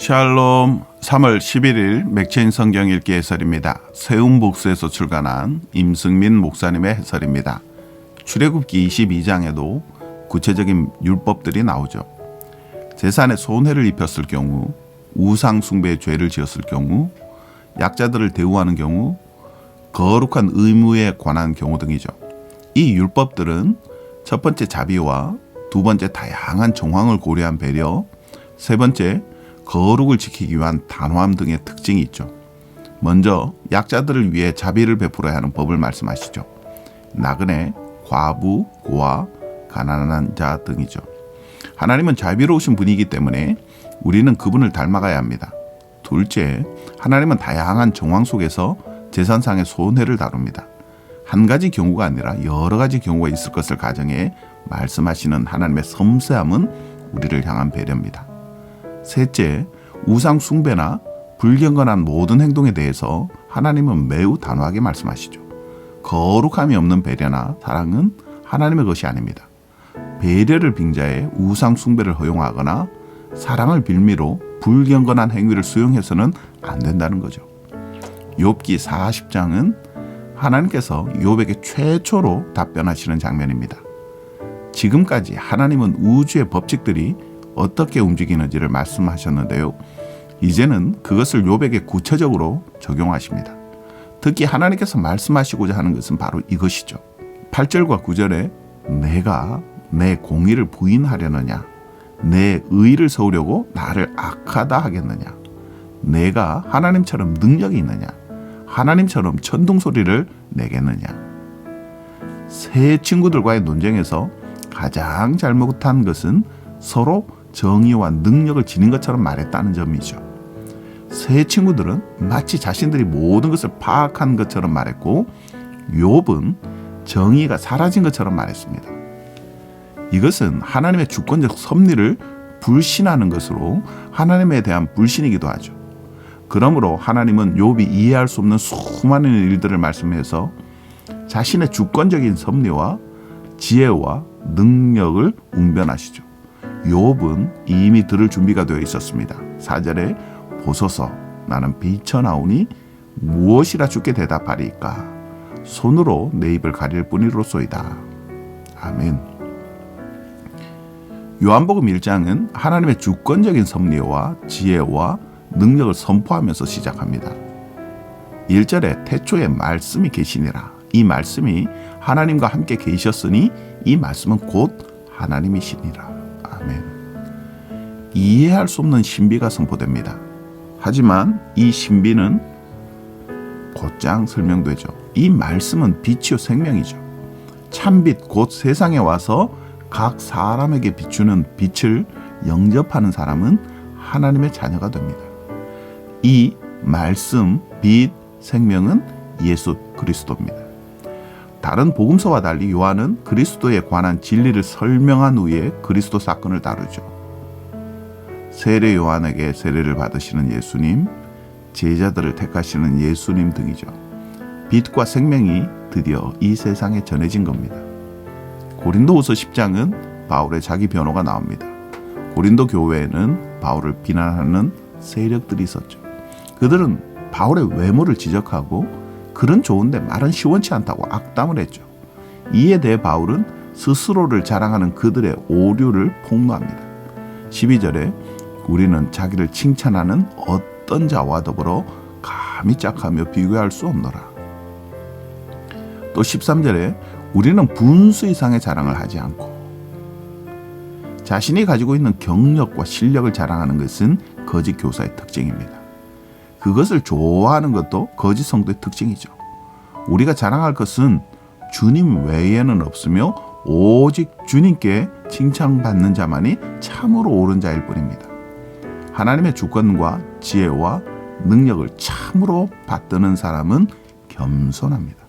샬롬. 3월 11일 맥체인 성경 읽기 해설입니다. 세움복수에서 출간한 임승민 목사님의 해설입니다. 출애굽기 22장에도 구체적인 율법들이 나오죠. 제산에 손해를 입혔을 경우, 우상 숭배의 죄를 지었을 경우, 약자들을 대우하는 경우, 거룩한 의무에 관한 경우 등이죠. 이 율법들은 첫 번째 자비와 두 번째 다양한 정황을 고려한 배려, 세 번째 거룩을 지키기 위한 단호함 등의 특징이 있죠. 먼저 약자들을 위해 자비를 베풀어야 하는 법을 말씀하시죠. 나그네, 과부, 고아, 가난한 자 등이죠. 하나님은 자비로우신 분이기 때문에 우리는 그분을 닮아가야 합니다. 둘째, 하나님은 다양한 정황 속에서 재산상의 손해를 다룹니다. 한 가지 경우가 아니라 여러 가지 경우가 있을 것을 가정해 말씀하시는 하나님의 섬세함은 우리를 향한 배려입니다. 셋째, 우상 숭배나 불경건한 모든 행동에 대해서 하나님은 매우 단호하게 말씀하시죠. 거룩함이 없는 배려나 사랑은 하나님의 것이 아닙니다. 배려를 빙자해 우상 숭배를 허용하거나 사랑을 빌미로 불경건한 행위를 수용해서는 안 된다는 거죠. 욥기 40장은 하나님께서 욥에게 최초로 답변하시는 장면입니다. 지금까지 하나님은 우주의 법칙들이 어떻게 움직이는지를 말씀하셨는데요. 이제는 그것을 욥에게 구체적으로 적용하십니다. 특히 하나님께서 말씀하시고자 하는 것은 바로 이것이죠. 8절과 9절에 내가 내 공의를 부인하려느냐, 내 의를 세우려고 나를 악하다 하겠느냐, 내가 하나님처럼 능력이 있느냐, 하나님처럼 천둥소리를 내겠느냐. 세 친구들과의 논쟁에서 가장 잘못한 것은 서로 정의와 능력을 지닌 것처럼 말했다는 점이죠. 세 친구들은 마치 자신들이 모든 것을 파악한 것처럼 말했고, 욥은 정의가 사라진 것처럼 말했습니다. 이것은 하나님의 주권적 섭리를 불신하는 것으로 하나님에 대한 불신이기도 하죠. 그러므로 하나님은 욥이 이해할 수 없는 수많은 일들을 말씀해서 자신의 주권적인 섭리와 지혜와 능력을 웅변하시죠. 욥은 이미 들을 준비가 되어 있었습니다. 4절에 보소서 나는 비쳐나오니 무엇이라 주께 대답하리까, 손으로 내 입을 가릴 뿐이로소이다. 아멘. 요한복음 1장은 하나님의 주권적인 섭리와 지혜와 능력을 선포하면서 시작합니다. 1절에 태초에 말씀이 계시니라. 이 말씀이 하나님과 함께 계셨으니 이 말씀은 곧 하나님이시니라. 아멘. 이해할 수 없는 신비가 선포됩니다. 하지만 이 신비는 곧장 설명되죠. 이 말씀은 빛이요 생명이죠. 참빛 곧 세상에 와서 각 사람에게 비추는 빛을 영접하는 사람은 하나님의 자녀가 됩니다. 이 말씀, 빛, 생명은 예수 그리스도입니다. 다른 복음서와 달리 요한은 그리스도에 관한 진리를 설명한 후에 그리스도 사건을 다루죠. 세례 요한에게 세례를 받으시는 예수님, 제자들을 택하시는 예수님 등이죠. 빛과 생명이 드디어 이 세상에 전해진 겁니다. 고린도후서 10장은 바울의 자기 변호가 나옵니다. 고린도 교회에는 바울을 비난하는 세력들이 있었죠. 그들은 바울의 외모를 지적하고 글은 좋은데 말은 시원치 않다고 악담을 했죠. 이에 대해 바울은 스스로를 자랑하는 그들의 오류를 폭로합니다. 12절에 우리는 자기를 칭찬하는 어떤 자와 더불어 감히 짝하며 비교할 수 없노라. 또 13절에 우리는 분수 이상의 자랑을 하지 않고, 자신이 가지고 있는 경력과 실력을 자랑하는 것은 거짓 교사의 특징입니다. 그것을 좋아하는 것도 거짓 성도의 특징이죠. 우리가 자랑할 것은 주님 외에는 없으며 오직 주님께 칭찬받는 자만이 참으로 옳은 자일 뿐입니다. 하나님의 주권과 지혜와 능력을 참으로 받드는 사람은 겸손합니다.